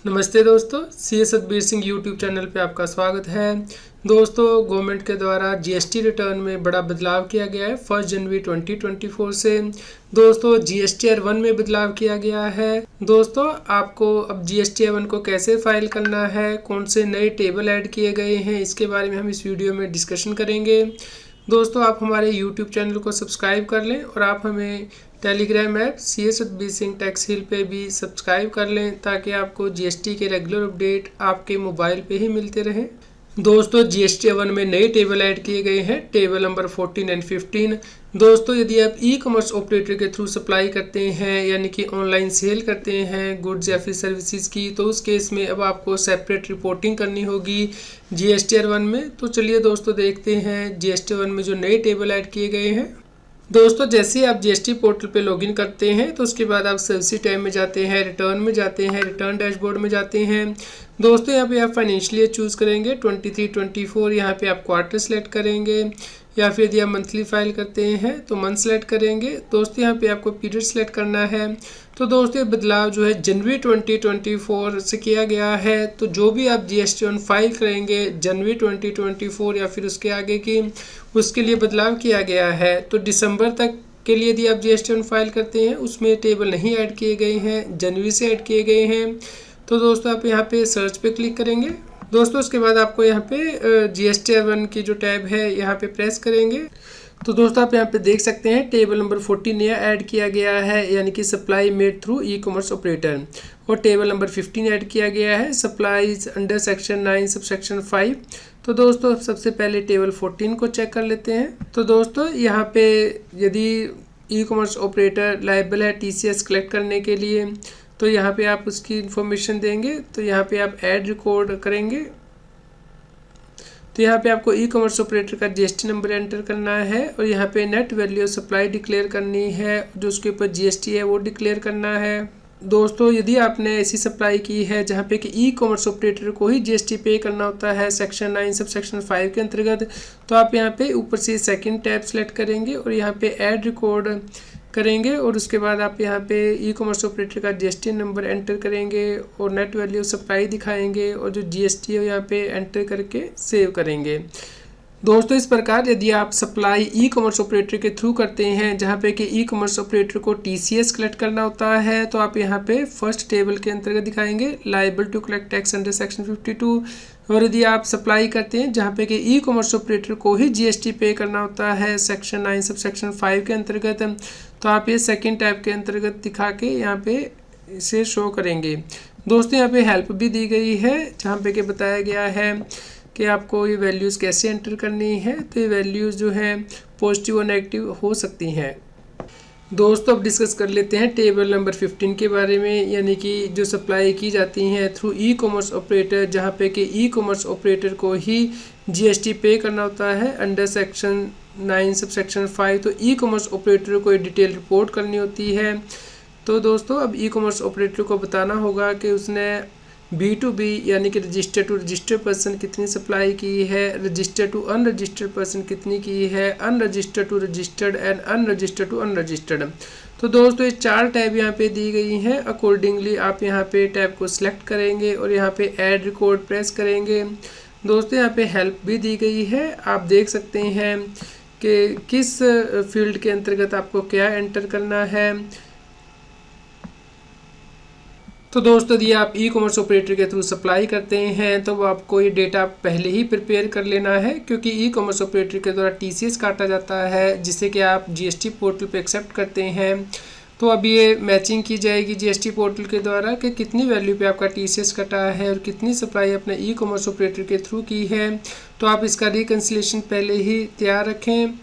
नमस्ते दोस्तों, C S Satbir Singh YouTube channel पे आपका स्वागत है। दोस्तों, गवर्नमेंट के द्वारा जीएसटी रिटर्न में बड़ा बदलाव किया गया है 1 जनवरी 2024 से। दोस्तों, जीएसटी R1 में बदलाव किया गया है। दोस्तों, आपको अब जीएसटी R1 को कैसे फाइल करना है, कौन से नए टेबल ऐड किए गए हैं, इसके बारे में हम इस वीडियो में डिस्कशन करेंगे। दोस्तों, आप हमारे यूट्यूब चैनल को सब्सक्राइब कर लें और आप हमें Telegram app C S Satbir Singh tax hill पे भी सब्सक्राइब कर लें ताकि आपको जीएसटी के रेगुलर अपडेट आपके मोबाइल पे ही मिलते रहें। दोस्तों, जीएसटी R1 में नए टेबल ऐड किए गए हैं, टेबल नंबर 14 एंड 15। दोस्तों, यदि आप ई कॉमर्स ऑपरेटर के थ्रू सप्लाई करते हैं यानी कि ऑनलाइन सेल करते हैं गुड्स या फिर सर्विसेज की, तो उस केस में अब आपको सेपरेट रिपोर्टिंग करनी होगी जीएसटी R1 में। तो चलिए दोस्तों, देखते हैं जीएसटी R1 में जो नए टेबल ऐड किए गए हैं। दोस्तों, जैसे ही आप जीएसटी पोर्टल पे लॉगिन करते हैं तो उसके बाद आप सर्विस टैब में जाते हैं, रिटर्न में जाते हैं, रिटर्न डैशबोर्ड में जाते हैं। दोस्तों, यहाँ पे आप फाइनेंशियल ईयर चूज़ करेंगे 23-24। यहाँ पे आप क्वार्टर सेलेक्ट करेंगे या फिर यदि आप मंथली फाइल करते हैं तो मंथ सेलेक्ट करेंगे। दोस्तों, यहाँ पे आपको पीरियड सेलेक्ट करना है। तो दोस्तों, ये बदलाव जो है जनवरी 2024 से किया गया है। तो जो भी आप जीएसटी R1 फाइल करेंगे जनवरी 2024 या फिर उसके आगे की, उसके लिए बदलाव किया गया है। तो दिसंबर तक के लिए यदि आप जीएसटी R1 फाइल करते हैं उसमें टेबल नहीं ऐड किए गए हैं, जनवरी से ऐड किए गए हैं। तो दोस्तों, आप यहाँ पे सर्च पे क्लिक करेंगे। दोस्तों, उसके बाद आपको यहाँ पे जीएसटी R1 की जो टैब है यहाँ पे प्रेस करेंगे। तो दोस्तों, आप यहाँ पे देख सकते हैं टेबल नंबर 14 नया ऐड किया गया है यानी कि supply made through e commerce operator, और टेबल नंबर 15 ऐड किया गया है supplies under section 9 sub section 5। तो दोस्तों, सबसे पहले टेबल 14 को चेक कर लेते हैं। तो दोस्तों, यहाँ पे यदि ई कॉमर्स ऑपरेटर लायबल है टीसीएस कलेक्ट करने के लिए तो यहाँ पे आप उसकी इन्फॉर्मेशन देंगे। तो यहाँ पे आप ऐड रिकॉर्ड करेंगे। तो यहाँ पे आपको ई कॉमर्स ऑपरेटर का जीएसटी नंबर एंटर करना है और यहाँ पे नेट वैल्यू सप्लाई डिक्लेयर करनी है, जो उसके ऊपर जीएसटी है वो डिक्लेयर करना है। दोस्तों, यदि आपने ऐसी सप्लाई की है जहाँ पे कि ई कॉमर्स ऑपरेटर को ही जीएसटी पे करना होता है सेक्शन 9 सब सेक्शन 5 के अंतर्गत, तो आप यहाँ पे ऊपर से सेकंड टैब सेलेक्ट करेंगे और यहाँ पे ऐड रिकॉर्ड करेंगे और उसके बाद आप यहाँ पे ई कॉमर्स ऑपरेटर का जीएसटी नंबर एंटर करेंगे और नेट वैल्यू सप्लाई दिखाएंगे और जो जीएसटी है यहाँ पे एंटर करके सेव करेंगे। दोस्तों, इस प्रकार यदि आप सप्लाई ई कॉमर्स ऑपरेटर के थ्रू करते हैं जहाँ पे कि ई कॉमर्स ऑपरेटर को टीसीएस कलेक्ट करना होता है, तो आप यहाँ पे फर्स्ट टेबल के अंतर्गत दिखाएंगे liable to collect tax under section 52। और यदि आप सप्लाई करते हैं जहाँ पे कि ई कॉमर्स ऑपरेटर को ही जीएसटी पे करना होता है सेक्शन 9 सब सेक्शन 5 के अंतर्गत, तो आप ये सेकंड टैब के अंतर्गत दिखा के यहाँ पे इसे शो करेंगे। दोस्तों, यहाँ पे हेल्प भी दी गई है जहाँ पे कि बताया गया है कि आपको ये वैल्यूज़ कैसे एंटर करनी है। तो ये वैल्यूज़ जो है पॉजिटिव और नेगेटिव हो सकती हैं। दोस्तों, अब डिस्कस कर लेते हैं टेबल नंबर 15 के बारे में, यानी कि जो सप्लाई की जाती हैं थ्रू ई कॉमर्स ऑपरेटर, जहाँ पे कि ई कॉमर्स ऑपरेटर को ही जीएसटी पे करना होता है अंडर सेक्शन 9 सब सेक्शन 5। तो ई कॉमर्स ऑपरेटर को डिटेल रिपोर्ट करनी होती है। तो दोस्तों, अब ई कॉमर्स ऑपरेटर को बताना होगा कि उसने B2B यानी कि रजिस्टर्ड टू रजिस्टर्ड पर्सन कितनी सप्लाई की है, रजिस्टर्ड टू अनरजिस्टर्ड पर्सन कितनी की है, unregistered to registered and unregistered to unregistered. तो दोस्तों, ये 4 टैब यहाँ पे दी गई हैं। अकॉर्डिंगली आप यहाँ पे टैब को सिलेक्ट करेंगे और यहाँ पे ऐड रिकॉर्ड प्रेस करेंगे। दोस्तों, यहाँ पे हेल्प भी दी गई है, आप देख सकते हैं कि किस फील्ड के अंतर्गत आपको क्या एंटर करना है। तो दोस्तों, यदि आप ई कॉमर्स ऑपरेटर के थ्रू सप्लाई करते हैं तो आपको ये डेटा पहले ही प्रिपेयर कर लेना है, क्योंकि ई कॉमर्स ऑपरेटर के द्वारा टीसीएस काटा जाता है जिससे कि आप जीएसटी पोर्टल पे एक्सेप्ट करते हैं। तो अब ये मैचिंग की जाएगी जीएसटी पोर्टल के द्वारा कि कितनी वैल्यू पे आपका टीसीएस कटा है और कितनी सप्लाई अपने ई कॉमर्स ऑपरेटर के थ्रू की है। तो आप इसका रिकन्सिलेशन पहले ही तैयार रखें।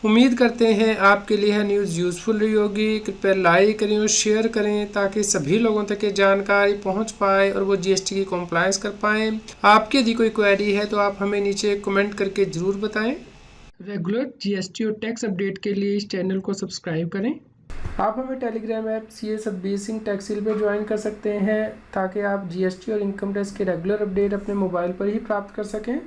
उम्मीद करते हैं आपके लिए यह न्यूज़ यूज़फुल रही होगी। कृपया लाइक करें और शेयर करें ताकि सभी लोगों तक ये जानकारी पहुंच पाए और वो जीएसटी की कॉम्प्लायंस कर पाएँ। आपकी यदि कोई क्वेरी है तो आप हमें नीचे कमेंट करके ज़रूर बताएं। रेगुलर जीएसटी और टैक्स अपडेट के लिए इस चैनल को सब्सक्राइब करें। आप हमें Telegram app C S Satbir Singh tax hill पर ज्वाइन कर सकते हैं ताकि आप जीएसटी और इनकम टैक्स के रेगुलर अपडेट अपने मोबाइल पर ही प्राप्त कर सकें।